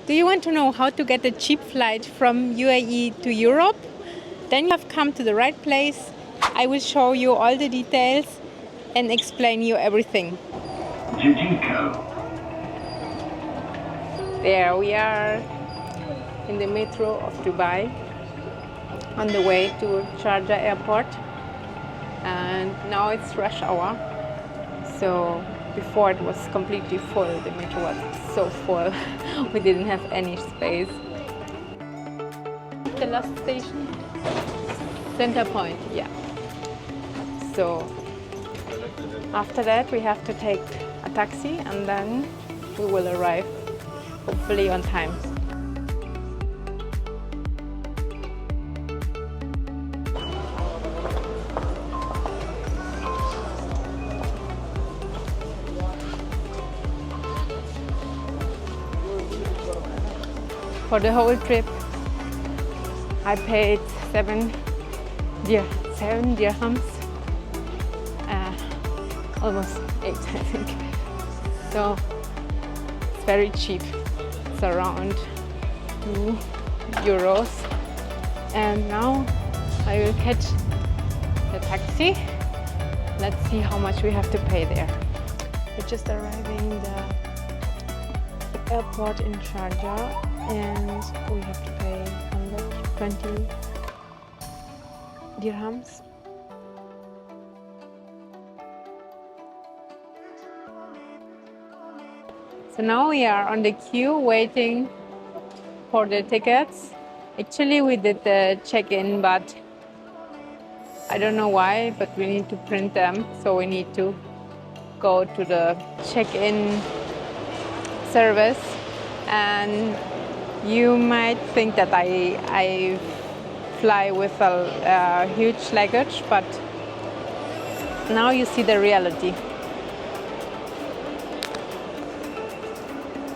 Do you want to know how to get a cheap flight from UAE to Europe? Then you have come to the right place. I will show you all the details and explain you everything. There we are in the metro of Dubai on the way to Sharjah airport, and now it's rush hour. So before it was completely full, the metro was so full, we didn't have any space. The last station, Center Point, yeah. So after that we have to take a taxi and then we will arrive hopefully on time. For the whole trip, I paid 7 dirhams, almost 8, I think. So it's very cheap. It's around €2. And now I will catch the taxi. Let's see how much we have to pay there. We're just arriving the airport in Sharjah, and we have to pay 120 dirhams. So now we are on the queue waiting for the tickets. Actually we did the check-in, but I don't know why, but we need to print them. So we need to go to the check-in service, and you might think that I fly with a huge luggage, but now you see the reality.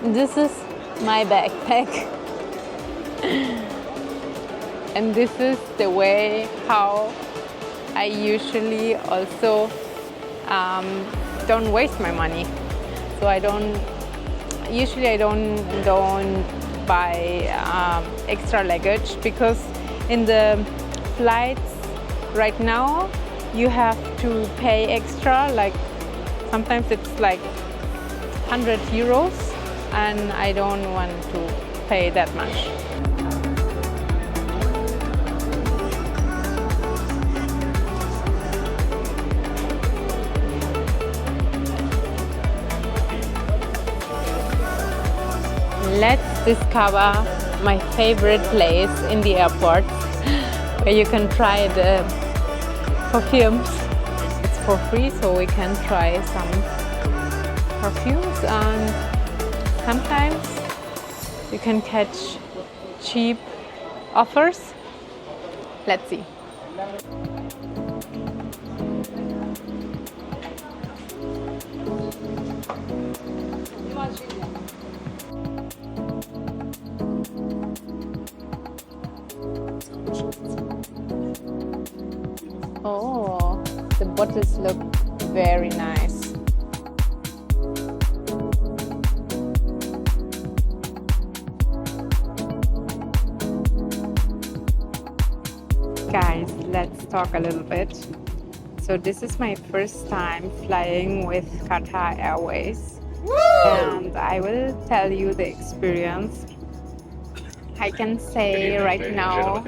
This is my backpack. And this is the way how I usually also don't waste my money. So I don't buy extra luggage, because in the flights right now you have to pay extra, like sometimes it's like €100, and I don't want to pay that much. Let's discover my favorite place in the airport where you can try the perfumes. It's for free, so we can try some perfumes, and sometimes you can catch cheap offers. Let's see. Oh, the bottles look very nice. Guys, let's talk a little bit. So this is my first time flying with Qatar Airways. Woo! And I will tell you the experience. I can say right now.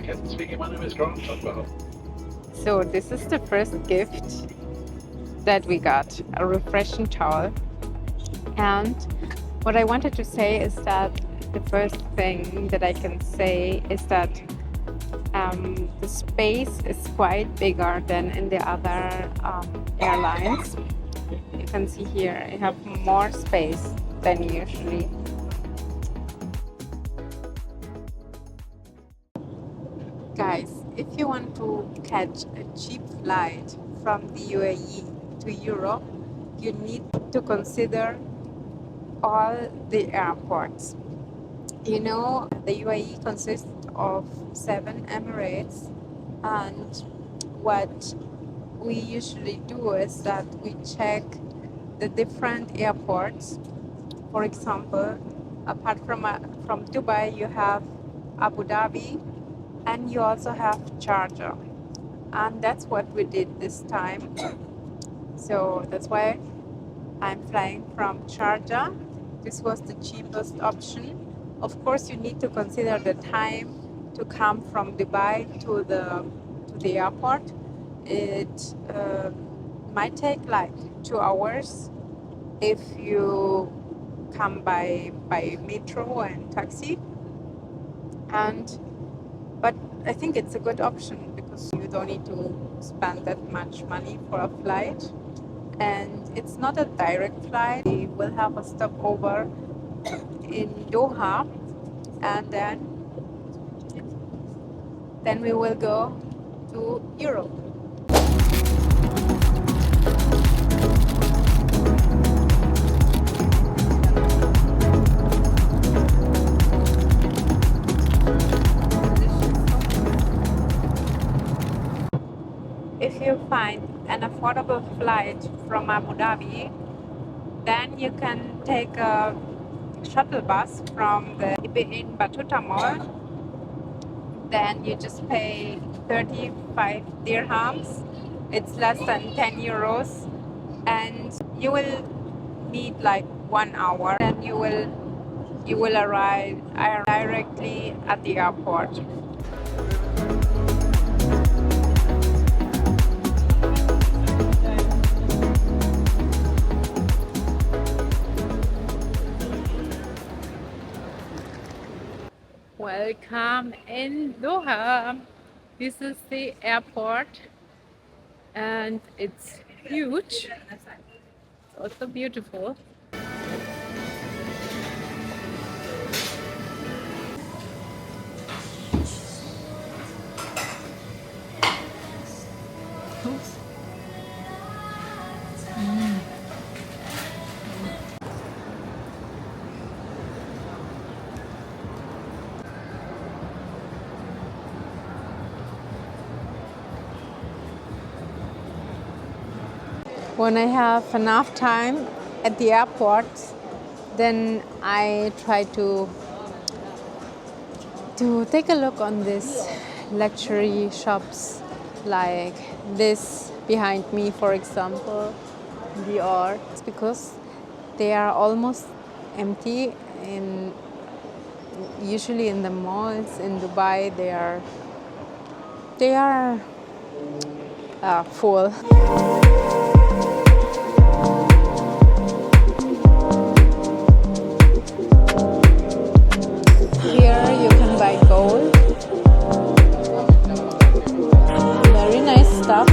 So this is the first gift that we got, a refreshing towel. And what I wanted to say is that the first thing that I can say is that the space is quite bigger than in the other airlines. You can see here, you have more space than usually. Guys, if you want to catch a cheap flight from the UAE to Europe, you need to consider all the airports. You know, the UAE consists of 7 emirates, and what we usually do is that we check the different airports. For example, apart from Dubai you have Abu Dhabi, and you also have Sharjah. And that's what we did this time. So that's why I'm flying from Sharjah. This was the cheapest option. Of course, you need to consider the time to come from Dubai to the airport. It might take like 2 hours if you come by metro and taxi. But I think it's a good option because you don't need to spend that much money for a flight. And it's not a direct flight. We will have a stopover in Doha, and then we will go to Europe. If you find an affordable flight from Abu Dhabi, then you can take a shuttle bus from the in Batuta Mall. Then you just pay 35 dirhams. It's less than 10 euros, and you will need like 1 hour, and you will arrive directly at the airport. Welcome in Doha. This is the airport, and it's huge. It's also beautiful. When I have enough time at the airport, then I try to take a look on these luxury shops, like this behind me, for example, Dior. It's because they are almost empty. Usually in the malls in Dubai, they are full. Here you can buy gold. Very nice stuff.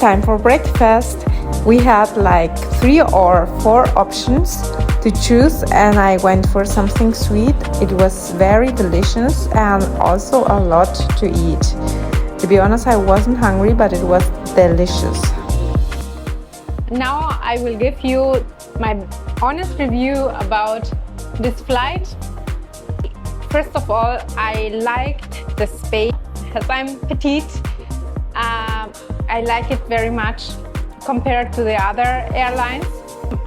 Time for breakfast. We had like 3 or 4 options to choose, and I went for something sweet. It was very delicious and also a lot to eat. To be honest, I wasn't hungry, but it was delicious. Now I will give you my honest review about this flight. First of all, I liked the space because I'm petite. I like it very much compared to the other airlines.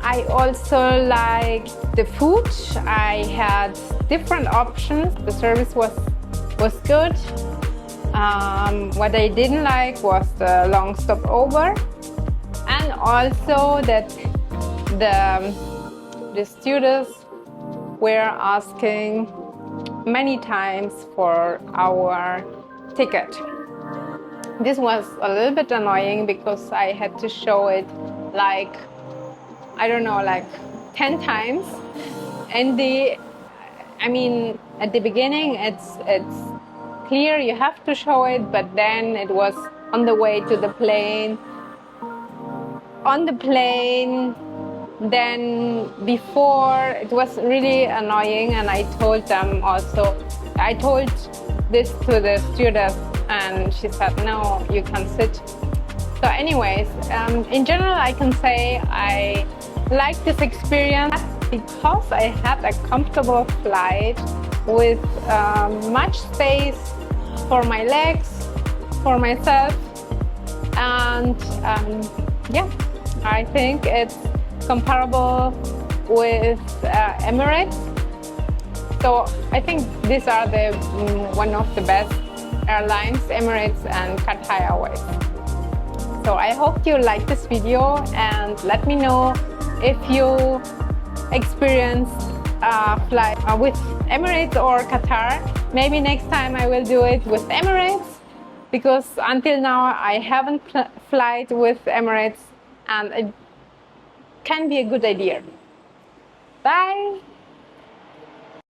I also liked the food. I had different options. The service was good. What I didn't like was the long stopover, and also that the stewardess were asking many times for our ticket. This was a little bit annoying because I had to show it like, I don't know, like 10 times. And I mean, at the beginning, it's clear you have to show it, but then it was on the way to the plane, on the plane, then before, it was really annoying. And I told them also, I told this to the stewardess, and she said, no, you can sit. So anyways, in general, I can say I like this experience because I had a comfortable flight with much space for my legs, for myself, and yeah, I think it's comparable with Emirates. So I think these are the one of the best airlines, Emirates and Qatar Airways. So I hope you like this video, and let me know if you experienced a flight with Emirates or Qatar. Maybe next time I will do it with Emirates, because until now I haven't flight with Emirates, and it can be a good idea. Bye!